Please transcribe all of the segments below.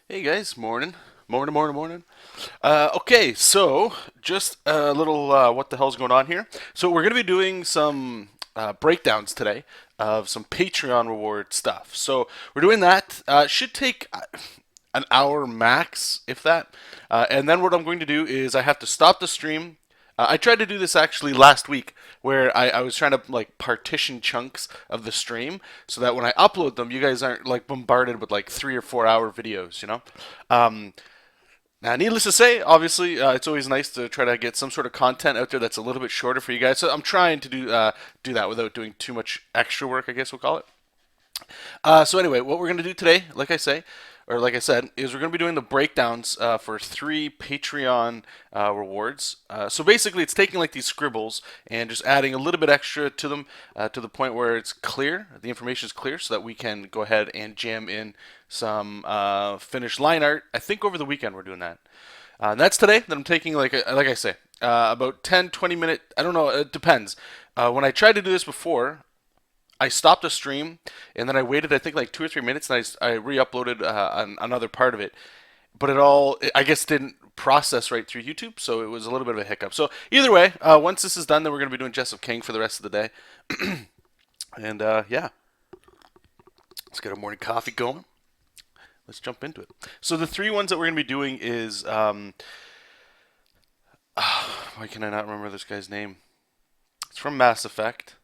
Hey guys, morning. Okay, so just a little what the hell's going on here. So we're going to be doing some breakdowns today of some Patreon reward stuff. So we're doing that. Should take an hour max, if that. And then what I'm going to do is I have to stop the stream. I tried to do this actually last week, where I was trying to like partition chunks of the stream so that when I upload them, you guys aren't like bombarded with like 3 or 4 hour videos, you know. Um, Now, needless to say, obviously, it's always nice to try to get some sort of content out there that's a little bit shorter for you guys. So I'm trying to do that without doing too much extra work, I guess we'll call it. So anyway, what we're going to do today, like I said, is we're going to be doing the breakdowns for three Patreon rewards. So basically, it's taking like these scribbles and just adding a little bit extra to them to the point where it's clear, the information is clear, so that we can go ahead and jam in some finished line art. I think over the weekend we're doing that. And that's today. That I'm taking like I say about 10, 20 minute. I don't know. It depends. When I tried to do this before, I stopped a stream and then I waited, I think, like 2 or 3 minutes, and I re-uploaded another part of it. But I guess, didn't process right through YouTube, so it was a little bit of a hiccup. So either way, once this is done, then we're going to be doing JESOP King for the rest of the day. And yeah, let's get our morning coffee going. Let's jump into it. So the three ones that we're going to be doing is why can I not remember this guy's name? It's from Mass Effect.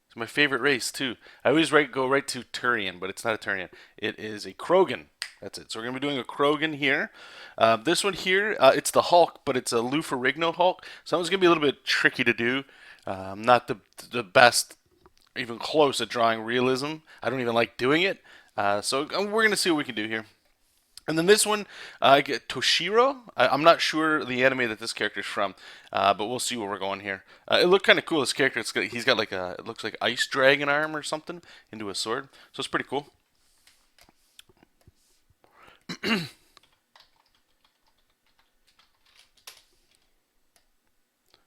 It's my favorite race too. I always go right to Turian, but it's not a Turian. It is a Krogan. That's it. So we're gonna be doing a Krogan here. This one here, it's the Hulk, but it's a Lou Ferrigno Hulk. So that one's gonna be a little bit tricky to do. Not the best, even close at drawing realism. I don't even like doing it. So we're gonna see what we can do here. And then this one, I get Toshiro. I'm not sure the anime that this character's from, but we'll see where we're going here. It looked kind of cool. This character, he's got like it looks like ice dragon arm or something into a sword, so it's pretty cool.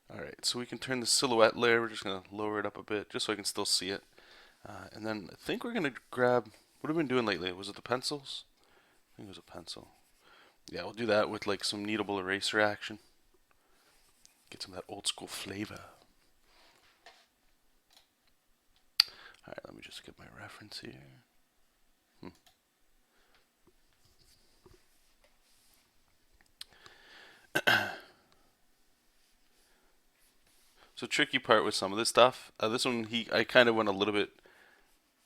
All right, so we can turn the silhouette layer. We're just gonna lower it up a bit, just so I can still see it. And then I think we're gonna grab. What have we been doing lately? Was it the pencils? I think it was a pencil. Yeah, we'll do that with like some kneadable eraser action. Get some of that old school flavor. All right, let me just get my reference here. So tricky part with some of this stuff. This one, I kind of went a little bit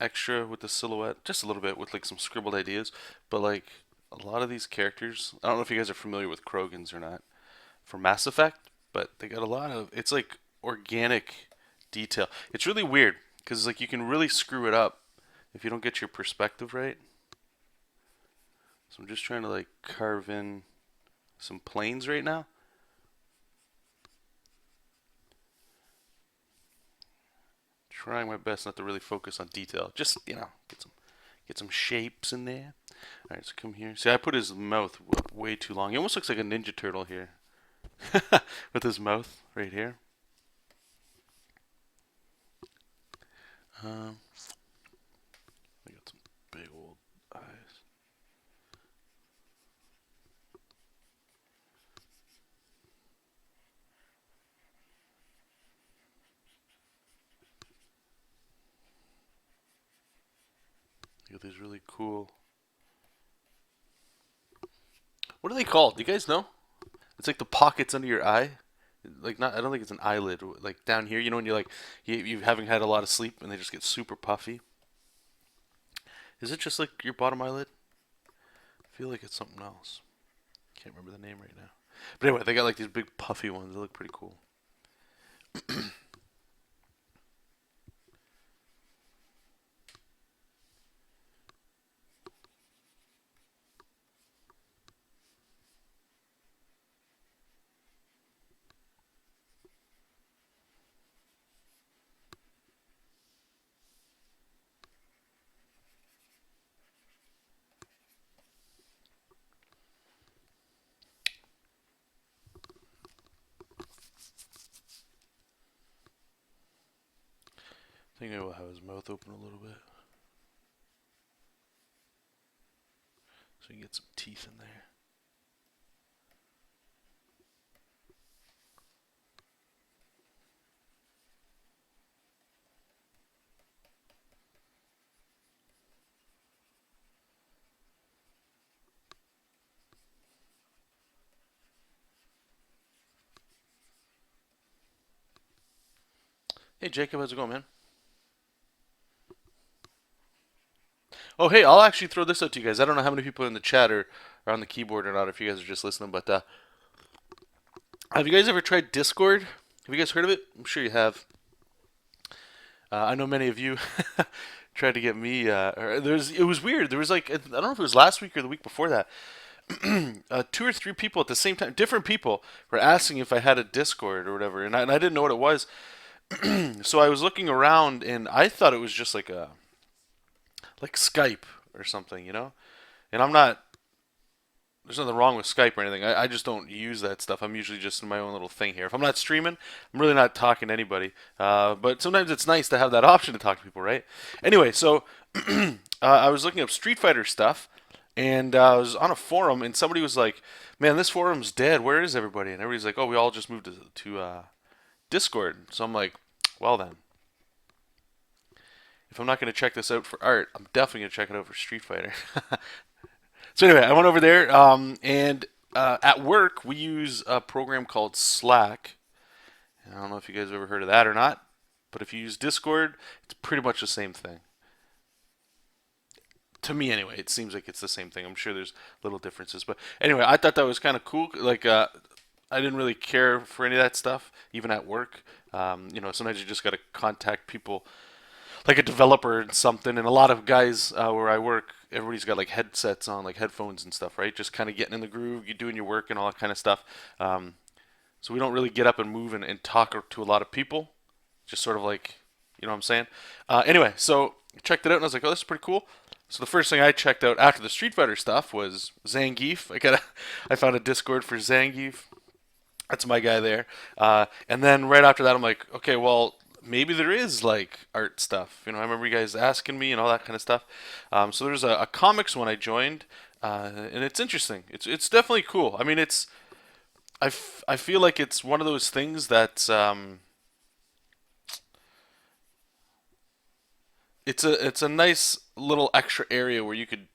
extra with the silhouette, just a little bit with like some scribbled ideas. But like a lot of these characters, I don't know if you guys are familiar with Krogans or not for Mass Effect, but they got a lot of. It's like organic detail. It's really weird because like you can really screw it up if you don't get your perspective right. So I'm just trying to like carve in some planes right now. Trying my best not to really focus on detail. Just get some shapes in there. All right, so come here. See, I put his mouth way too long. He almost looks like a Ninja Turtle here, with his mouth right here. Um, I got some big old eyes. Got these really cool. What are they called? Do you guys know? It's like the pockets under your eye. Like not, I don't think it's an eyelid. Like down here, when you're like you haven't had a lot of sleep and they just get super puffy. Is it just like your bottom eyelid? I feel like it's something else. Can't remember the name right now. But anyway, they got like these big puffy ones. They look pretty cool. I think I will have his mouth open a little bit. So you can get some teeth in there. Hey Jacob, how's it going, man? Oh, hey, I'll actually throw this out to you guys. I don't know how many people in the chat are on the keyboard or not, if you guys are just listening, but have you guys ever tried Discord? Have you guys heard of it? I'm sure you have. I know many of you tried to get me. It was weird. There was like I don't know if it was last week or the week before that. Two or three people at the same time, different people, were asking if I had a Discord or whatever, and I didn't know what it was. So I was looking around, and I thought it was just like Skype or something, you know. And I'm not. There's nothing wrong with Skype or anything. I just don't use that stuff. I'm usually just in my own little thing here. If I'm not streaming, I'm really not talking to anybody. But sometimes it's nice to have that option to talk to people, right? Anyway, so I was looking up Street Fighter stuff, and I was on a forum, and somebody was like, "Man, this forum's dead. Where is everybody?" And everybody's like, "Oh, we all just moved to Discord." So I'm like, "Well then, if I'm not going to check this out for art, I'm definitely going to check it out for Street Fighter." So anyway, I went over there, and at work we use a program called Slack. I don't know if you guys have ever heard of that or not, but if you use Discord, it's pretty much the same thing. To me, anyway, it seems like it's the same thing. I'm sure there's little differences, but anyway, I thought that was kind of cool. Like, I didn't really care for any of that stuff, even at work. Sometimes you just got to contact people like a developer and something. And a lot of guys where I work, everybody's got like headsets on, like headphones and stuff, right? Just kind of getting in the groove, you doing your work and all that kind of stuff. So we don't really get up and move and talk to a lot of people. Just sort of like, you know what I'm saying? Anyway, so I checked it out and I was like, oh, this is pretty cool. So the first thing I checked out after the Street Fighter stuff was Zangief. I found a Discord for Zangief. That's my guy there. And then right after that, I'm like, okay, well, maybe there is like art stuff. You know, I remember you guys asking me and all that kind of stuff. So there's a comics one I joined, and it's interesting. It's definitely cool. I mean, I feel like it's one of those things that it's a nice little extra area where you could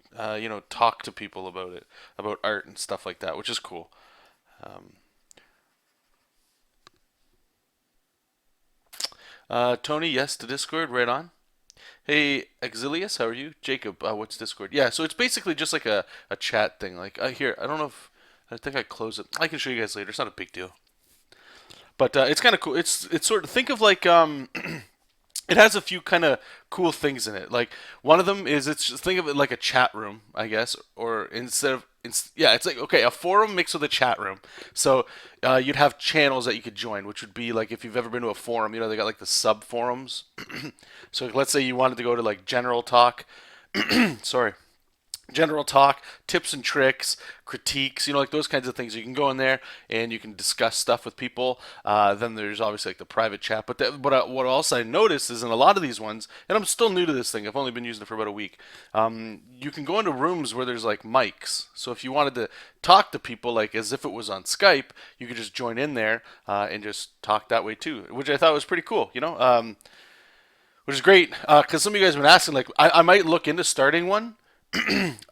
talk to people about it, about art and stuff like that, which is cool. Um, Tony, yes to Discord, right on. Hey, Exilius, how are you? Jacob, what's Discord? Yeah, so it's basically just like a chat thing. Like, here, I don't know if, I think I close it. I can show you guys later. It's not a big deal. But it's kind of cool. It's sort of, think of like, it has a few kind of cool things in it. Like, one of them is, it's just, think of it like a chat room, I guess, or instead of, yeah, it's like, okay, a forum mixed with a chat room. So you'd have channels that you could join, which would be like if you've ever been to a forum, they got like the sub forums. So let's say you wanted to go to like general talk. Sorry, general talk, tips and tricks, critiques, like those kinds of things. You can go in there and you can discuss stuff with people. Then there's obviously like the private chat. But what else I noticed is in a lot of these ones, and I'm still new to this thing. I've only been using it for about a week. You can go into rooms where there's like mics. So if you wanted to talk to people like as if it was on Skype, you could just join in there and just talk that way too, which I thought was pretty cool. Which is great because some of you guys have been asking, like, I might look into starting one.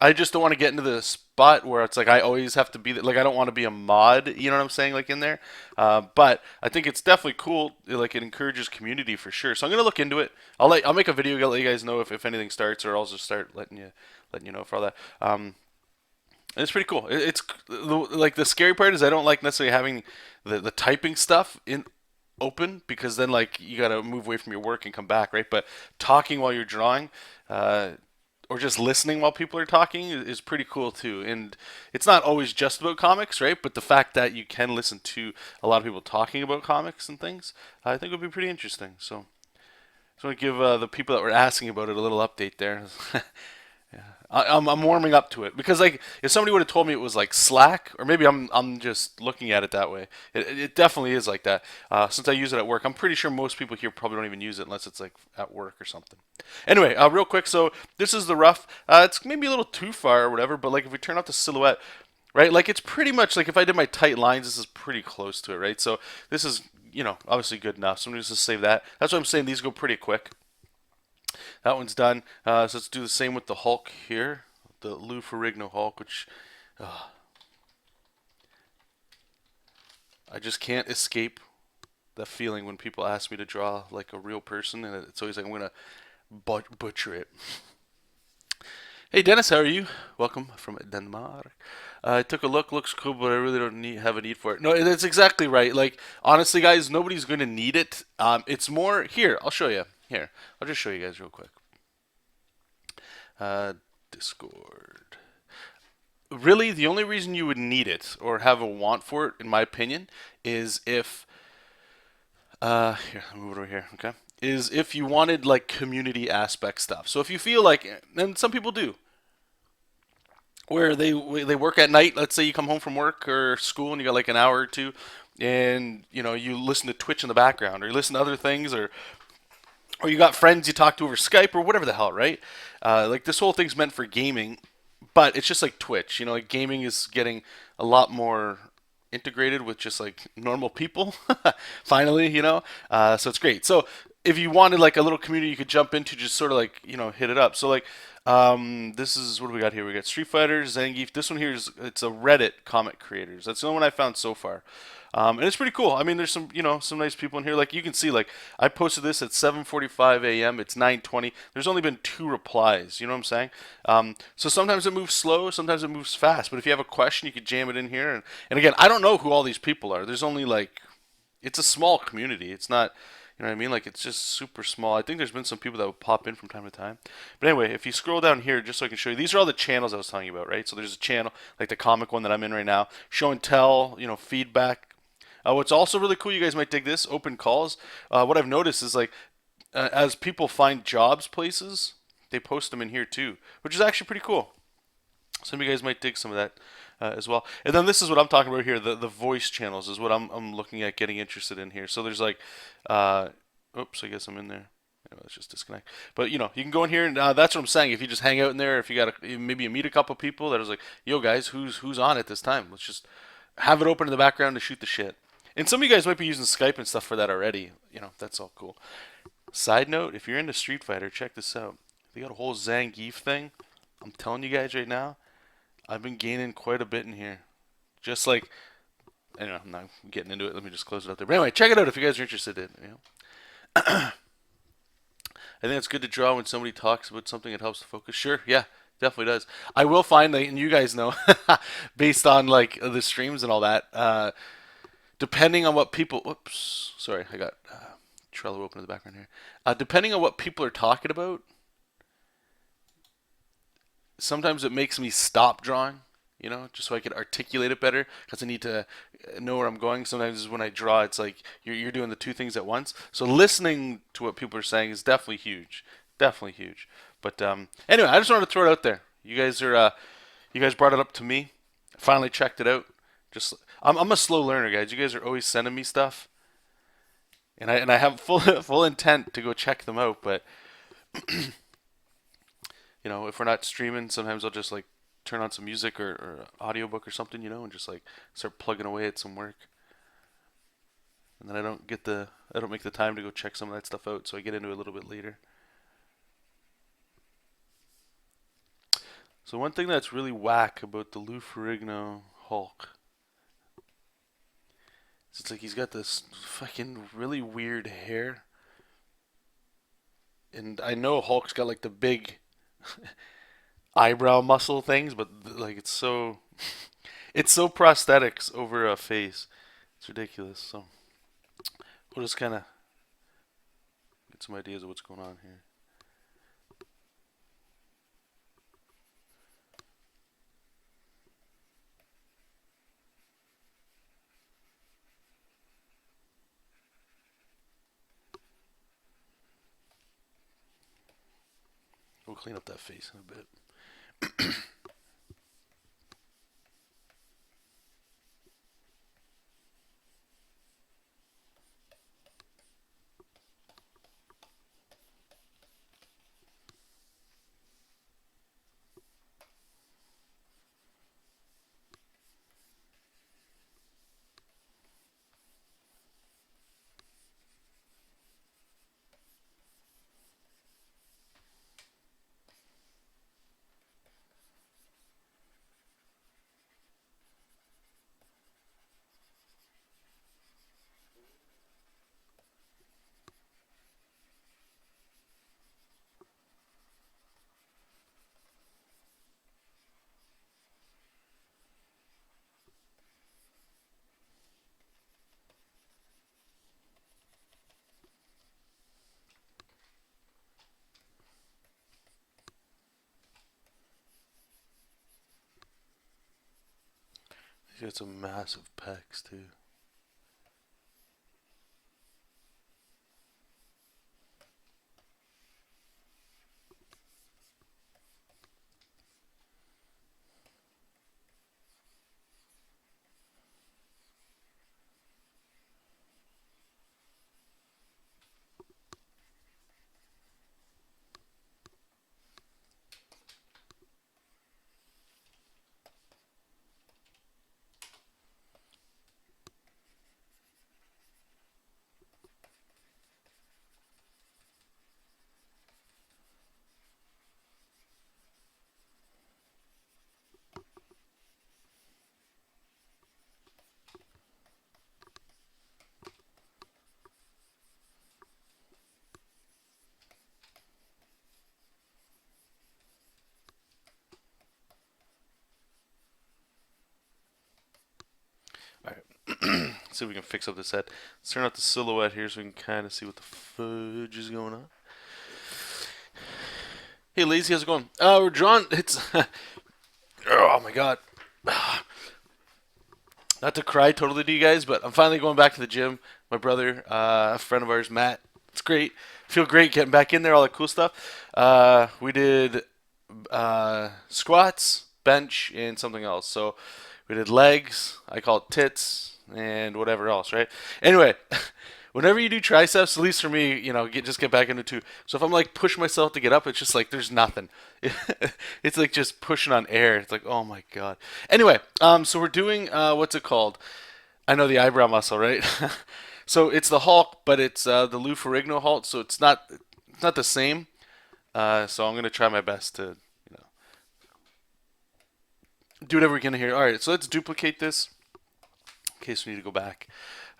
I just don't want to get into the spot where it's like I always have to be like I don't want to be a mod. You know what I'm saying? Like in there. But I think it's definitely cool. Like it encourages community for sure. So I'm gonna look into it. I'll make a video. I'll let you guys know if anything starts, or I'll just start letting you know for all that. And it's pretty cool. It's like the scary part is I don't like necessarily having the typing stuff in open because then like you gotta move away from your work and come back, right? But talking while you're drawing. Or just listening while people are talking is pretty cool too. And it's not always just about comics, right? But the fact that you can listen to a lot of people talking about comics and things, I think would be pretty interesting. So, just want to give the people that were asking about it a little update there. I'm warming up to it because like if somebody would have told me it was like Slack, or maybe I'm just looking at it that way. It definitely is like that. Since I use it at work, I'm pretty sure most people here probably don't even use it unless it's like at work or something. Anyway, real quick, so this is the rough. It's maybe a little too far or whatever, but like if we turn off the silhouette, right? Like it's pretty much like if I did my tight lines, this is pretty close to it, right? So this is obviously good enough. So I'm just save that. That's what I'm saying. These go pretty quick. That one's done. So let's do the same with the Hulk here, the Lou Ferrigno Hulk, which I just can't escape the feeling when people ask me to draw like a real person, and it's always like I'm gonna butcher it. Hey Dennis, how are you? Welcome from Denmark. I took a look, looks cool, but I really don't have a need for it. No, that's exactly right. Like honestly, guys, nobody's gonna need it. It's more here. I'll show you. Here, I'll just show you guys real quick. Uh, Discord. Really, the only reason you would need it or have a want for it, in my opinion, is if here, I'll move it over here, okay? Is if you wanted like community aspect stuff. So if you feel like, and some people do, where they work at night. Let's say you come home from work or school and you got like an hour or two, and you listen to Twitch in the background, or you listen to other things, or you got friends you talk to over Skype or whatever the hell, right? Like this whole thing's meant for gaming, but it's just like Twitch. Like gaming is getting a lot more integrated with just like normal people. Finally, so it's great. So if you wanted like a little community you could jump into, just sort of like hit it up. So like this is what do we got here? We got Street Fighter, Zangief. This one here it's a Reddit comic creators. That's the only one I found so far. And it's pretty cool. I mean, there's some nice people in here. Like you can see, like I posted this at 7:45 a.m. It's 9:20. There's only been 2 replies. You know what I'm saying? So sometimes it moves slow, sometimes it moves fast. But if you have a question, you could jam it in here. And again, I don't know who all these people are. There's only like it's a small community. It's not. You know what I mean? Like it's just super small. I think there's been some people that would pop in from time to time. But anyway, if you scroll down here, just so I can show you, these are all the channels I was telling you about, right? So there's a channel like the comic one that I'm in right now, show and tell, feedback. What's also really cool, you guys might dig this, open calls. What I've noticed is like as people find jobs places, they post them in here too, which is actually pretty cool. Some of you guys might dig some of that as well. And then this is what I'm talking about here. The voice channels is what I'm looking at getting interested in here. So there's like, oops, I guess I'm in there. Anyway, let's just disconnect. But you can go in here and that's what I'm saying. If you just hang out in there, if you got maybe you meet a couple people that is like, yo guys, who's on at this time? Let's just have it open in the background to shoot the shit. And some of you guys might be using Skype and stuff for that already. That's all cool. Side note, if you're into Street Fighter, check this out. They got a whole Zangief thing. I'm telling you guys right now, I've been gaining quite a bit in here. Just like, anyway, I'm not getting into it. Let me just close it out there. But anyway, check it out if you guys are interested in it. I think it's good to draw when somebody talks about something. It helps to focus. Sure, yeah, definitely does. I will find that, and you guys know, based on like the streams and all that, depending on what people. Whoops, sorry, I got Trello open in the background here. Depending on what people are talking about, sometimes it makes me stop drawing. Just so I can articulate it better because I need to know where I'm going. Sometimes when I draw, it's like you're doing the 2 things at once. So listening to what people are saying is definitely huge, definitely huge. But anyway, I just wanted to throw it out there. You guys brought it up to me. Finally checked it out. Just I'm a slow learner, guys. You guys are always sending me stuff, and I have full intent to go check them out. But if we're not streaming, sometimes I'll just like turn on some music or audiobook or something, and just like start plugging away at some work. And then I don't make the time to go check some of that stuff out, so I get into it a little bit later. So one thing that's really whack about the Lou Ferrigno Hulk is it's like he's got this fucking really weird hair. And I know Hulk's got like the big eyebrow muscle things, but like it's so prosthetics over a face. It's ridiculous. So we'll just kind of get some ideas of what's going on here. We'll clean up that face in a bit. He's got some massive pecs too. Alright. See if we can fix up this head. Let's turn out the silhouette here so we can kind of see what the fudge is going on. Hey, Lazy, how's it going? We're drawing. It's. Oh my god. Not to cry totally to you guys, but I'm finally going back to the gym. My brother, a friend of ours, Matt. It's great. Feel great getting back in there, all that cool stuff. We did squats, bench, and something else. So we did legs. I call it tits and whatever else, right? Anyway, whenever you do triceps, at least for me, just get back into two. So if I'm like push myself to get up, it's just like there's nothing. It's like just pushing on air. It's like, oh my god. Anyway, so we're doing what's it called? I know the eyebrow muscle, right? So it's the Hulk, but it's the Lou Ferrigno Hulk. So it's not the same. So I'm gonna try my best to do whatever we can here. All right, so let's duplicate this in case we need to go back.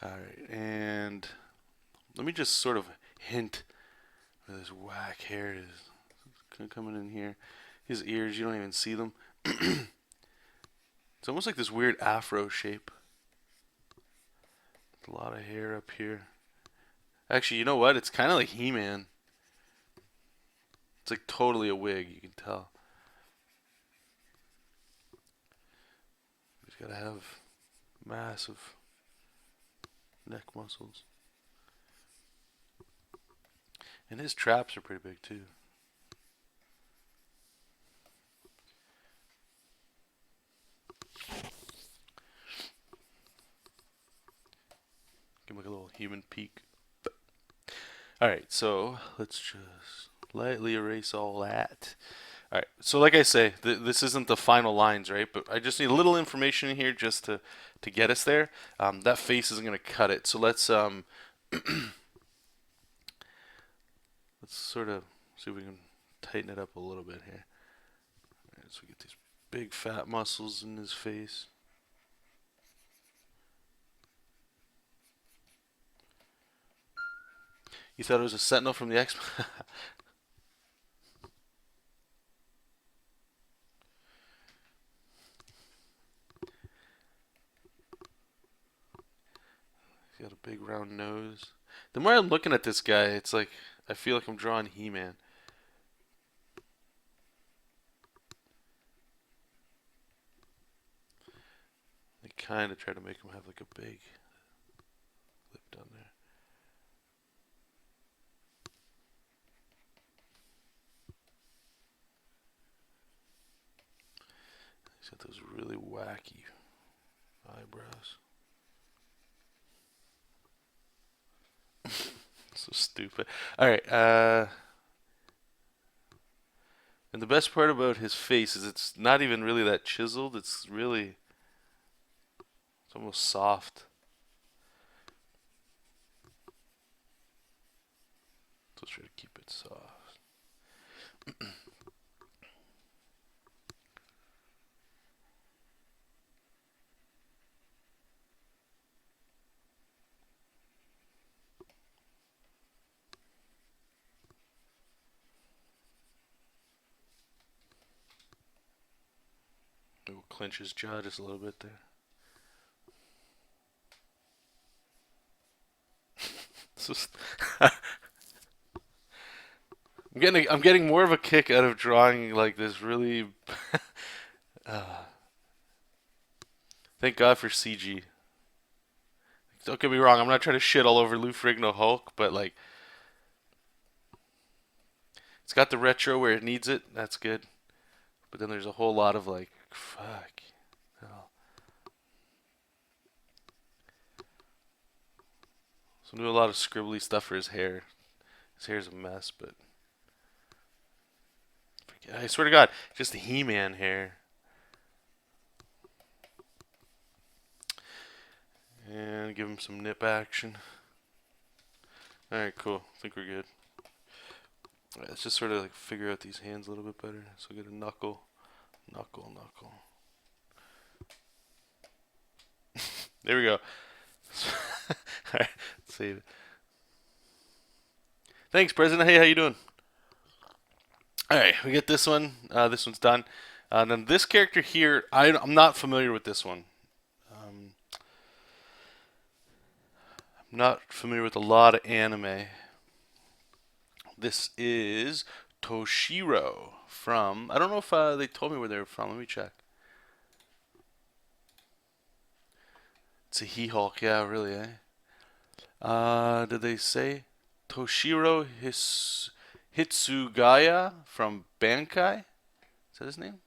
All right, and let me just sort of hint where this whack hair is coming in here. His ears, you don't even see them. It's almost like this weird afro shape. A lot of hair up here. Actually, you know what? It's kind of like He-Man. It's like totally a wig, you can tell. He's got to have massive neck muscles. And his traps are pretty big too. Give him like a little human peek. Alright, so let's just lightly erase all that. Alright, so like I say, this isn't the final lines, right? But I just need a little information in here just to get us there. That face isn't going to cut it. So let's let's sort of see if we can tighten it up a little bit here. All right, so we get these big fat muscles in his face. You thought it was a sentinel from the X-Men? He's got a big round nose. The more I'm looking at this guy, it's like I feel like I'm drawing He-Man. They kind of try to make him have like a big lip down there. He's got those really wacky eyebrows. So stupid. Alright, and the best part about his face is it's not even really that chiseled. It's almost soft. So let's try to keep it soft. We'll clench his jaw just a little bit there. I'm getting more of a kick out of drawing like this really. Thank God for CG. Don't get me wrong, I'm not trying to shit all over Lou Ferrigno Hulk, but like, it's got the retro where it needs it. That's good. But then there's a whole lot of like, fuck. Hell. So I'm doing a lot of scribbly stuff for his hair. His hair's a mess, but I swear to God, just the He-Man hair. And give him some nip action. Alright, cool. I think we're good. Alright, let's just sort of like figure out these hands a little bit better. So get a knuckle. Knuckle. There we go. Alright, save it. Thanks, President. Hey, how you doing? Alright, we get this one. This one's done. And then this character here, I'm not familiar with this one. I'm not familiar with a lot of anime. This is Toshiro from... I don't know if they told me where they were from. Let me check. It's a He-Hulk. Yeah, really, eh? Did they say? Toshiro Hitsugaya from Bankai? Is that his name?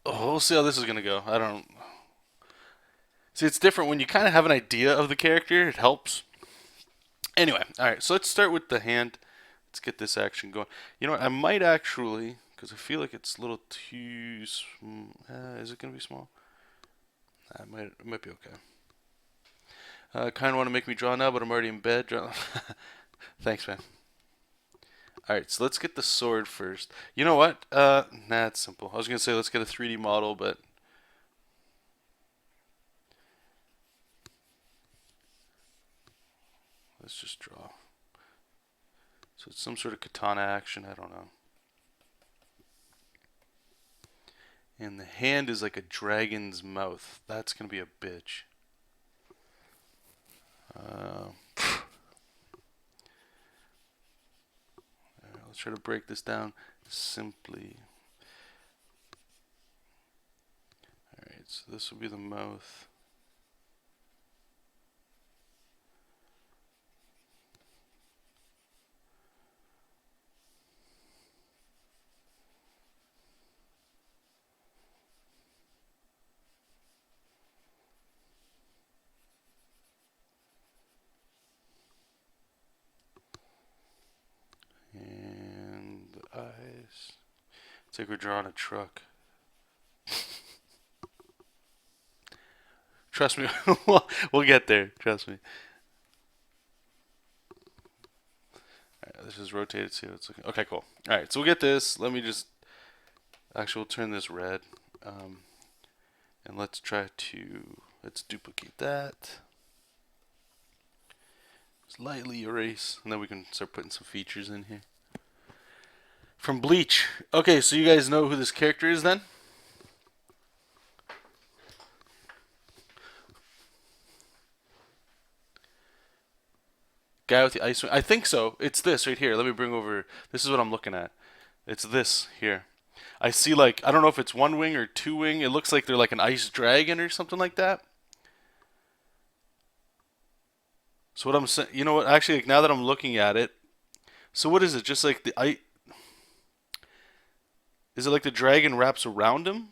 Oh, we'll see how this is going to go. I don't... See, it's different when you kind of have an idea of the character. It helps. Anyway, alright, so let's start with the hand. Let's get this action going. You know what? I might actually, because I feel like it's a little too... is it going to be small? It might be okay. Kind of want to make me draw now, but I'm already in bed. Thanks, man. Alright, so let's get the sword first. You know what? Nah, it's simple. I was going to say let's get a 3D model, but... Let's just draw. So it's some sort of katana action, I don't know. And the hand is like a dragon's mouth. That's going to be a bitch. Let's try to break this down simply. Alright, so this will be the mouth. And the eyes. It's like we're drawing a truck. Trust me, we'll get there. Trust me. Alright, let's just rotate it, see what it's looking. Okay, cool. Alright, so we'll get this. Let me just... Actually, we'll turn this red. And let's try to... Let's duplicate that. Slightly erase, and then we can start putting some features in here. From Bleach. Okay, so you guys know who this character is then? Guy with the ice wing. I think so. It's this right here. Let me bring over. This is what I'm looking at. It's this here. I see like, I don't know if it's one wing or two wing. It looks like they're like an ice dragon or something like that. So what I'm saying, you know what? Actually, like, now that I'm looking at it, So what is it? Just like the is it like the dragon wraps around him?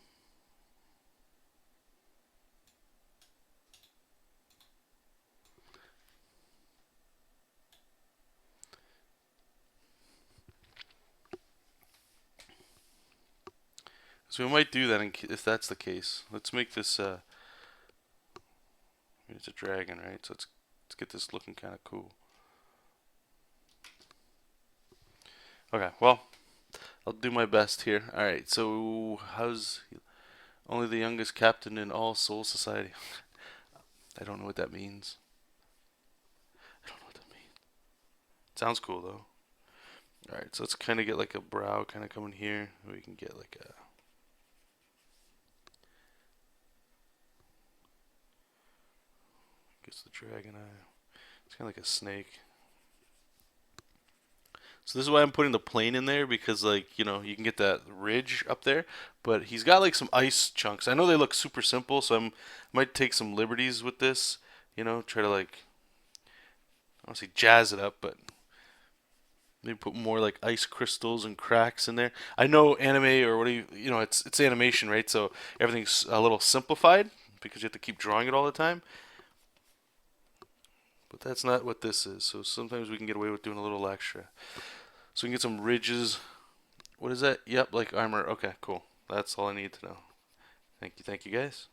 So we might do that if that's the case. Let's make this. It's a dragon, right? So let's get this looking kind of cool. Okay, well, I'll do my best here. All right. So how's only the youngest captain in all Soul Society? I don't know what that means. I don't know what that means. Sounds cool though. All right. So let's kind of get like a brow kind of coming here. We can get like a. Gets the dragon eye. It's kind of like a snake. So this is why I'm putting the plane in there because like, you can get that ridge up there, but he's got like some ice chunks. I know they look super simple, so I might take some liberties with this, try to like I don't say jazz it up, but maybe put more like ice crystals and cracks in there. I know anime or what do it's animation, right? So everything's a little simplified because you have to keep drawing it all the time. But that's not what this is. So sometimes we can get away with doing a little extra. So we can get some ridges. What is that? Yep, like armor. Okay, cool. That's all I need to know. Thank you guys.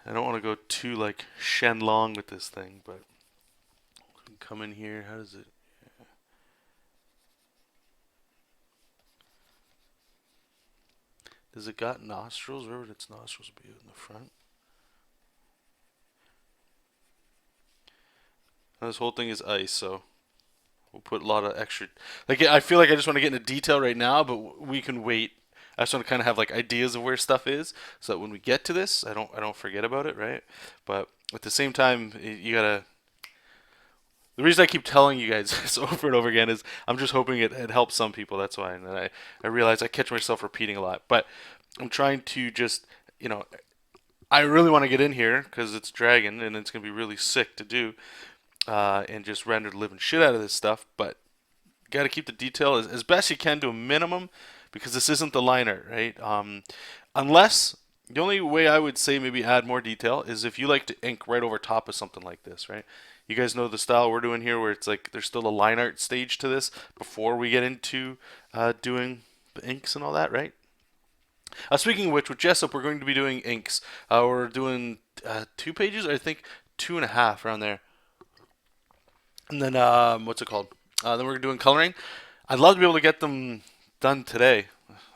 I don't want to go too like Shenlong with this thing, but come in here. How does it? Does it got nostrils? Where would its nostrils be in the front? Now this whole thing is ice, so we'll put a lot of extra. Like I feel like I just want to get into detail right now, but we can wait. I just want to kind of have like ideas of where stuff is, so that when we get to this, I don't forget about it, right? But at the same time, you gotta. The reason I keep telling you guys this over and over again is I'm just hoping it helps some people. That's why, and I realize I catch myself repeating a lot, but I'm trying to just you know I really want to get in here because it's Dragon and it's gonna be really sick to do, and just render the living shit out of this stuff. But got to keep the detail as best you can to a minimum because this isn't the line art, right? Unless the only way I would say maybe add more detail is if you like to ink right over top of something like this, right? You guys know the style we're doing here where it's like there's still a line art stage to this before we get into doing the inks and all that, right? Speaking of which, with JESOP, we're going to be doing inks. We're doing 2 pages, I think 2.5 around there. And then what's it called? Then we're doing coloring. I'd love to be able to get them done today.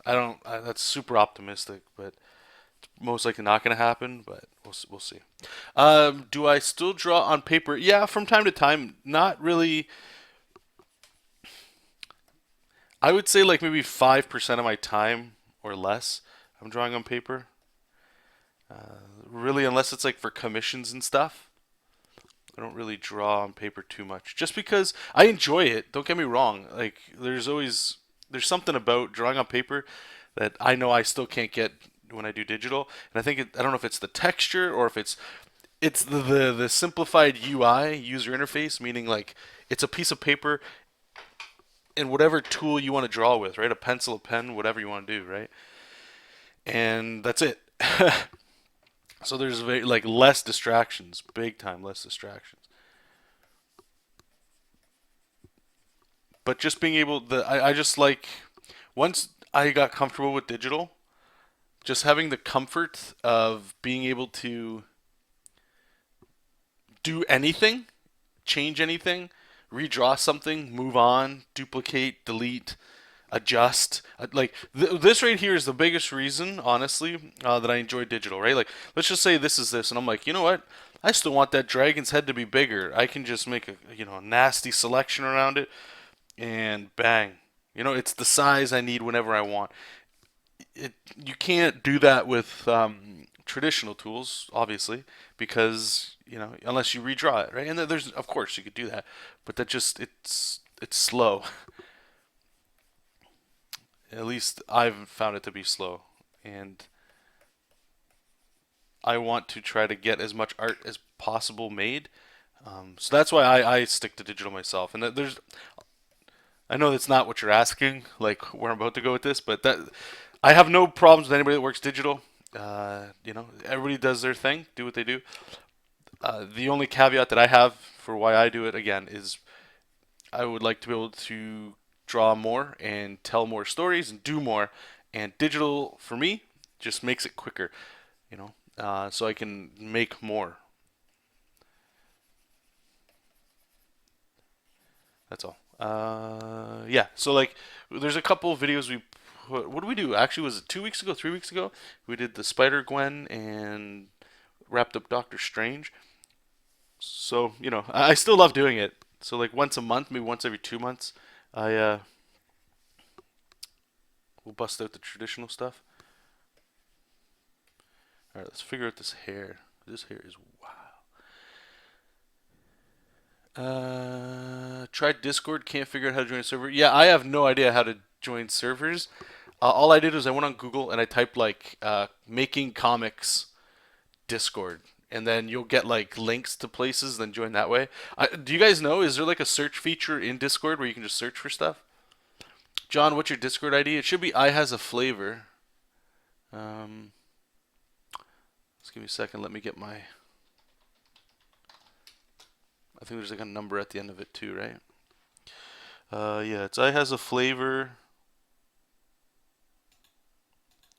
I don't. That's super optimistic, but most likely not going to happen. But we'll see. Do I still draw on paper? Yeah, from time to time. Not really. I would say like maybe 5% of my time or less. I'm drawing on paper. Really, unless it's like for commissions and stuff. I don't really draw on paper too much, just because I enjoy it. Don't get me wrong. Like there's something about drawing on paper that I know I still can't get when I do digital. And I think I don't know if it's the texture or if it's the simplified UI user interface, meaning like it's a piece of paper and whatever tool you want to draw with, right? A pencil, a pen, whatever you want to do, right? And that's it. So there's very like less distractions, big time less distractions. But just being able I just like once I got comfortable with digital, just having the comfort of being able to do anything, change anything, redraw something, move on, duplicate, delete, adjust. Like this right here is the biggest reason, honestly, that I enjoy digital. Right? Like let's just say this is this, and I'm like, you know what? I still want that dragon's head to be bigger. I can just make a nasty selection around it, and bang. It's the size I need whenever I want. You can't do that with traditional tools, obviously, because unless you redraw it, right? And there's, of course, you could do that, but that just it's slow. At least I've found it to be slow, and I want to try to get as much art as possible made So that's why I stick to digital myself. And I know that's not what you're asking, like where I'm about to go with this, but that I have no problems with anybody that works digital. Everybody does their thing, do what they do. The only caveat that I have for why I do it again is I would like to be able to draw more and tell more stories and do more. And digital for me just makes it quicker, so I can make more. That's all. Yeah. So like, there's a couple of videos we put. What did we do? Actually, was it 2 weeks ago? 3 weeks ago? We did the Spider Gwen and wrapped up Doctor Strange. So I still love doing it. So like once a month, maybe once every 2 months, I will bust out the traditional stuff. All right, let's figure out this hair. This hair is wow. Tried Discord, can't figure out how to join a server. Yeah, I have no idea how to join servers. All I did was I went on Google and I typed like making comics Discord, and then you'll get like links to places. Then join that way. Do you guys know? Is there like a search feature in Discord where you can just search for stuff? John, what's your Discord ID? It should be I has a flavor. Um, just give me a second. Let me get my. I think there's like a number at the end of it too, right? Yeah, it's I has a flavor.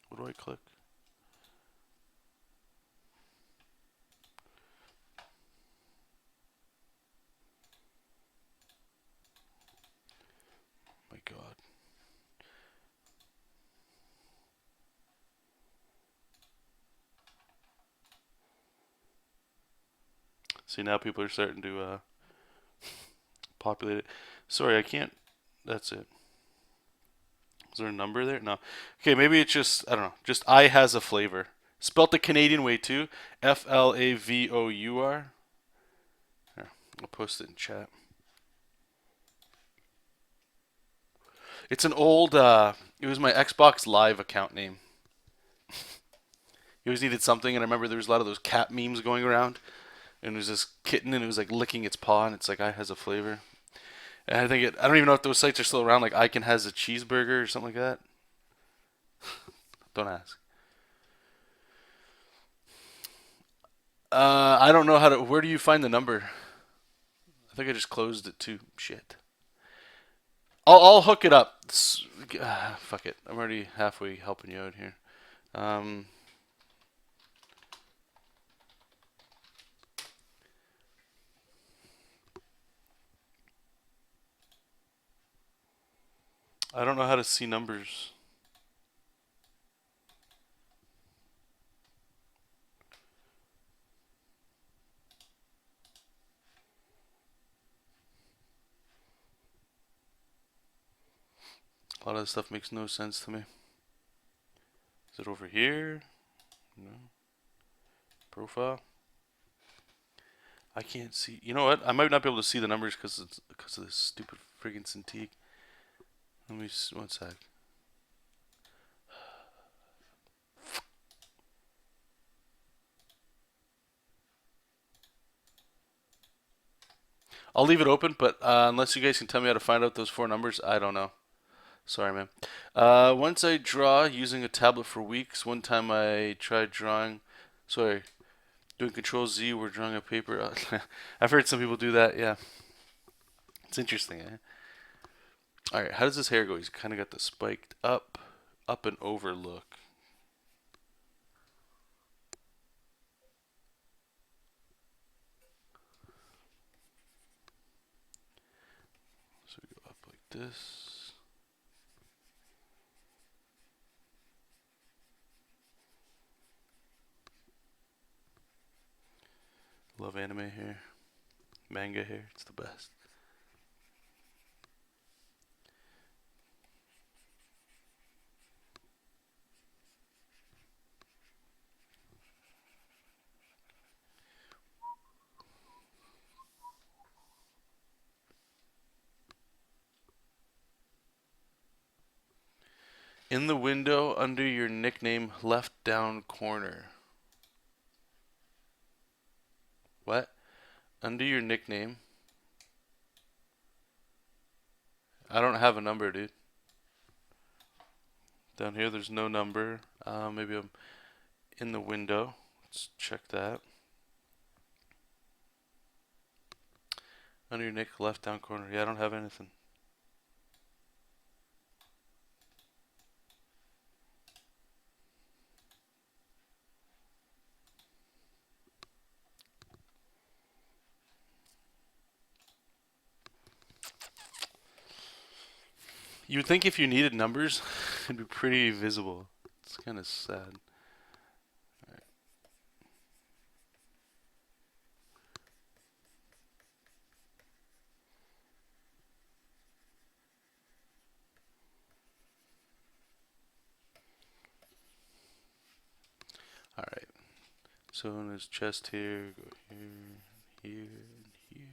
What do I click? My God. See, now people are starting to populate it. Sorry, I can't. That's it. Is there a number there? No. Okay, maybe it's just, I don't know. Just I has a flavor. Spelt the Canadian way too. Flavor. Here, I'll post it in chat. It's an old, it was my Xbox Live account name. You always needed something, and I remember there was a lot of those cat memes going around. And it was this kitten, and it was like licking its paw, and it's like I has a flavor. And I don't even know if those sites are still around. Like Icon has a cheeseburger or something like that. Don't ask. I don't know how to. Where do you find the number? I think I just closed it too. Shit. I'll hook it up. Fuck it. I'm already halfway helping you out here. Um, I don't know how to see numbers. A lot of this stuff makes no sense to me. Is it over here? No. Profile. I can't see. You know what? I might not be able to see the numbers because of this stupid friggin' Cintiq. Let me see, one sec. I'll leave it open, but unless you guys can tell me how to find out those four numbers, I don't know. Sorry, man. Once I draw using a tablet for weeks. One time I tried drawing. Sorry, doing Control Z. We're drawing a paper. I've heard some people do that. Yeah, it's interesting. Eh? All right, how does this hair go? He's kind of got the spiked up and over look. So we go up like this. Love anime hair, manga hair. It's the best. In the window under your nickname, left down corner. What? Under your nickname. I don't have a number, dude. Down here, there's no number. Maybe I'm in the window. Let's check that. Under your nick, left down corner. Yeah, I don't have anything. You would think if you needed numbers, it'd be pretty visible. It's kind of sad. Alright. So in his chest here, go here, here, and here.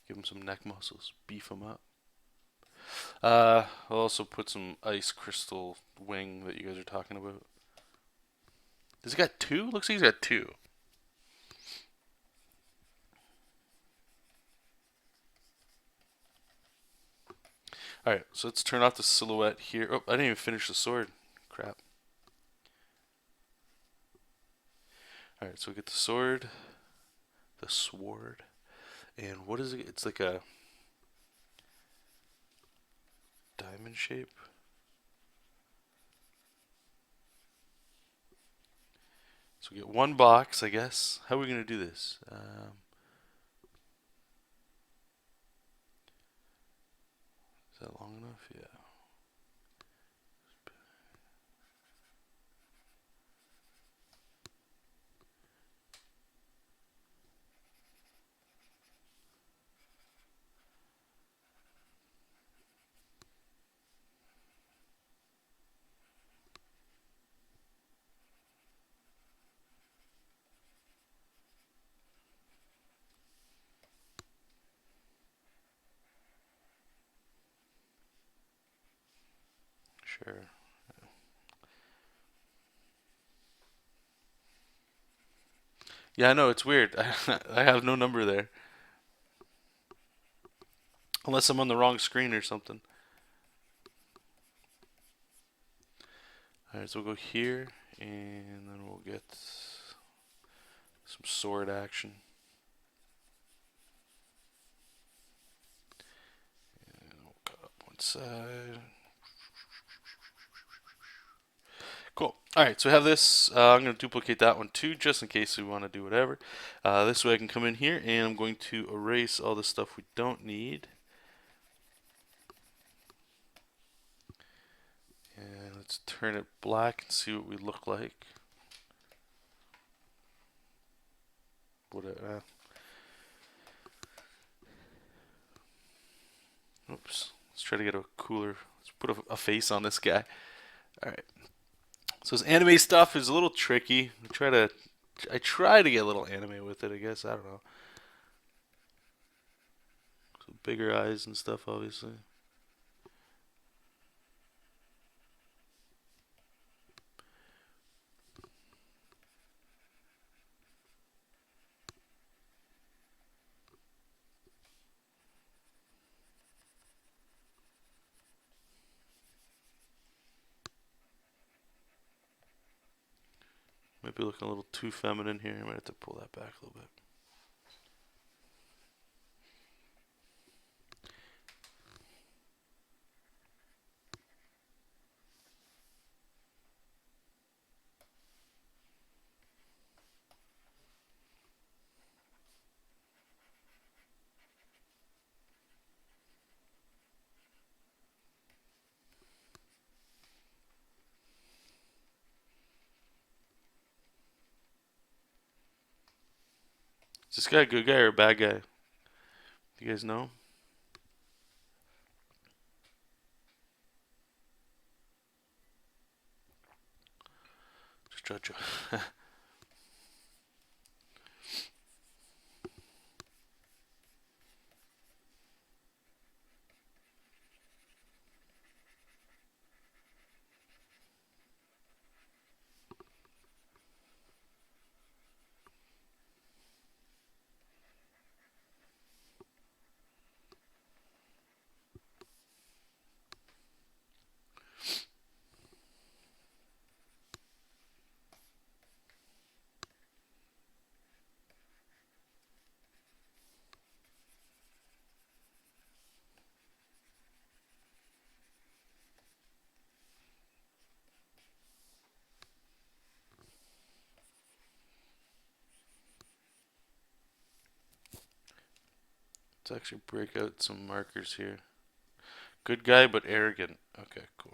Give him some neck muscles. Beef him up. I'll also put some ice crystal wing that you guys are talking about. Does he got two? Looks like he's got two. Alright, so let's turn off the silhouette here. Oh, I didn't even finish the sword. Crap. Alright, so we get the sword. The sword. And what is it? It's like a diamond shape. So we get one box, I guess. How are we going to do this? Is that long enough? Yeah. Sure. Yeah, I know, it's weird. I have no number there. Unless I'm on the wrong screen or something. Alright, so we'll go here, and then we'll get some sword action. And we'll cut up one side. Cool. Alright, so we have this. I'm going to duplicate that one too, just in case we want to do whatever. This way I can come in here, and I'm going to erase all the stuff we don't need. And let's turn it black and see what we look like. Oops. Let's try to get a cooler. Let's put a face on this guy. Alright. So this anime stuff is a little tricky. I try to get a little anime with it, I guess. I don't know. So bigger eyes and stuff, obviously. Might be looking a little too feminine here. I might have to pull that back a little bit. Is this guy a good guy or a bad guy? Do you guys know? Just judge. Let's actually break out some markers here. Good guy, but arrogant. Okay, cool.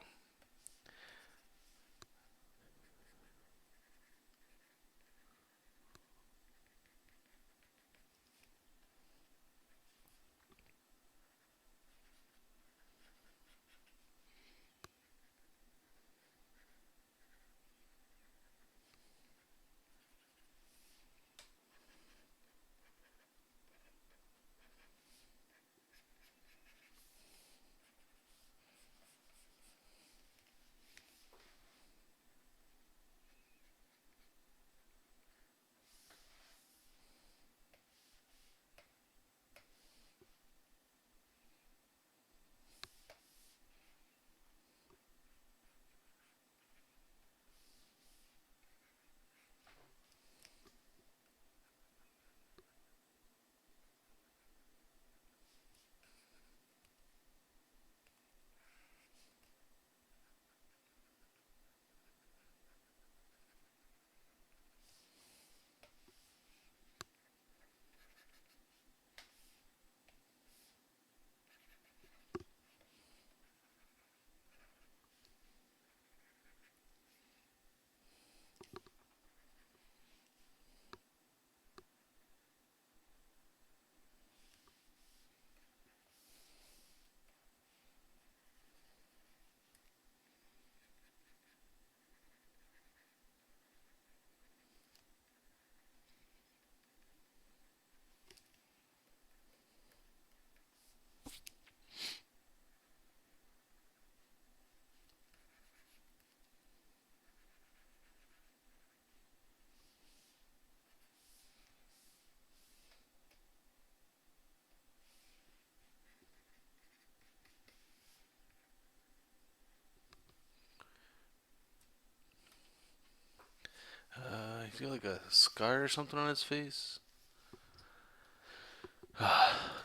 I feel like a scar or something on his face.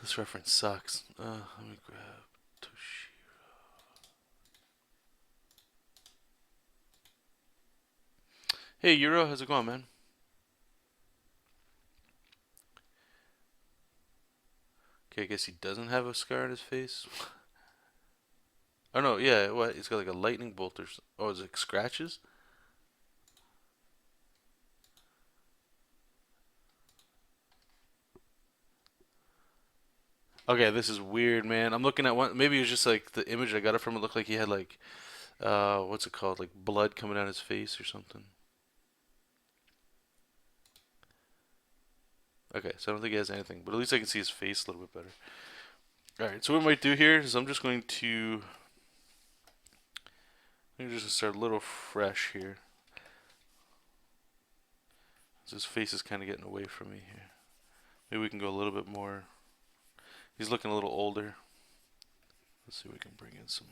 This reference sucks. Let me grab Toshi. Hey, Euro, how's it going, man? Okay, I guess he doesn't have a scar on his face. Oh no, yeah, what? He's got like a lightning bolt or oh, is it scratches? Okay, this is weird, man. I'm looking at one. Maybe it was just like the image I got it from. It looked like he had like, what's it called? Like blood coming down his face or something. Okay, so I don't think he has anything, but at least I can see his face a little bit better. All right, so what I might do here is I'm just going to, maybe just start a little fresh here. His face is kind of getting away from me here. Maybe we can go a little bit more. He's looking a little older. Let's see if we can bring in some.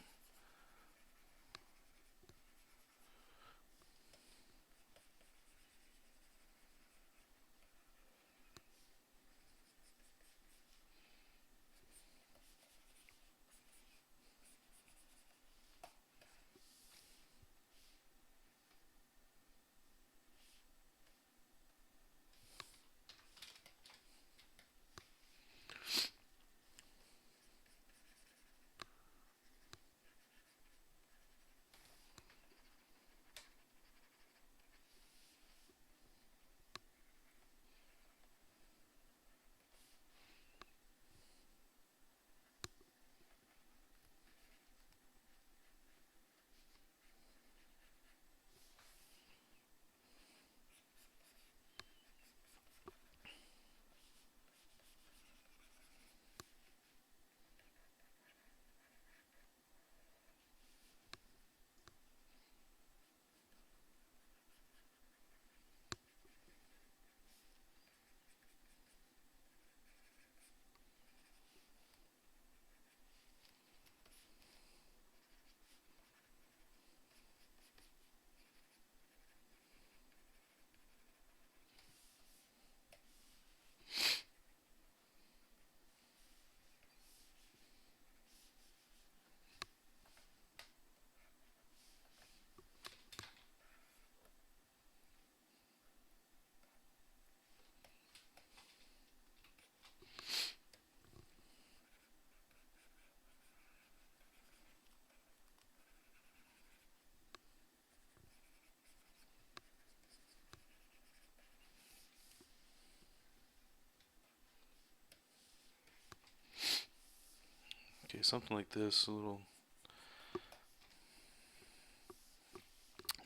something like this, a little.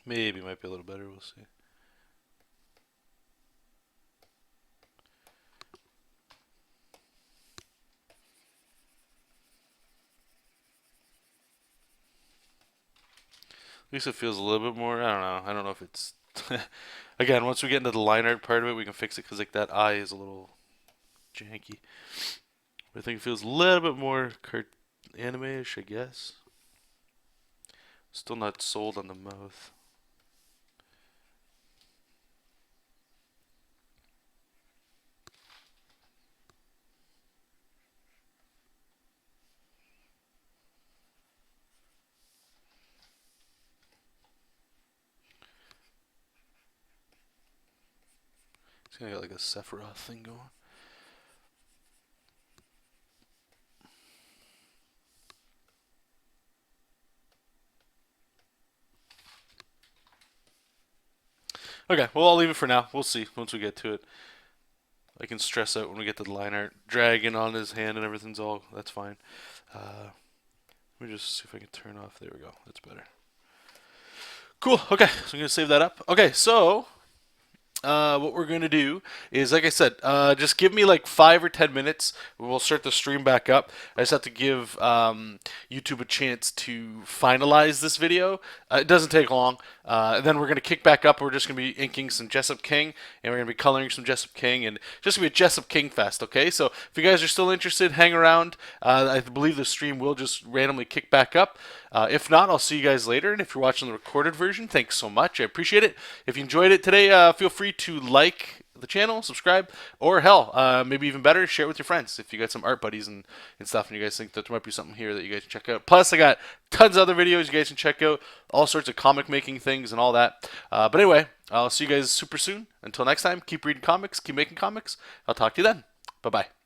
Maybe might be a little better. We'll see. At least it feels a little bit more. I don't know. I don't know if it's. Again, once we get into the line art part of it, we can fix it because like that eye is a little janky. But I think it feels a little bit more anime-ish, I guess. Still not sold on the mouth. It's gonna got like a Sephiroth thing going. Okay, well I'll leave it for now. We'll see once we get to it. I can stress out when we get to the line art. Dragon on his hand and everything's all. That's fine. Let me just see if I can turn off. There we go. That's better. Cool. Okay, so I'm gonna save that up. Okay, so what we're going to do is, like I said, just give me like 5 or 10 minutes. We'll start the stream back up. I just have to give YouTube a chance to finalize this video. It doesn't take long. Then we're going to kick back up. We're just going to be inking some JESOP King, and we're going to be coloring some JESOP King, and just going to be a JESOP King fest, okay? So if you guys are still interested, hang around. I believe the stream will just randomly kick back up. If not, I'll see you guys later. And if you're watching the recorded version, thanks so much. I appreciate it. If you enjoyed it today, feel free to like the channel, subscribe, or hell, maybe even better, share it with your friends if you got some art buddies and stuff and you guys think that there might be something here that you guys can check out. Plus, I got tons of other videos you guys can check out, all sorts of comic making things and all that. But anyway, I'll see you guys super soon. Until next time, keep reading comics, keep making comics. I'll talk to you then. Bye-bye.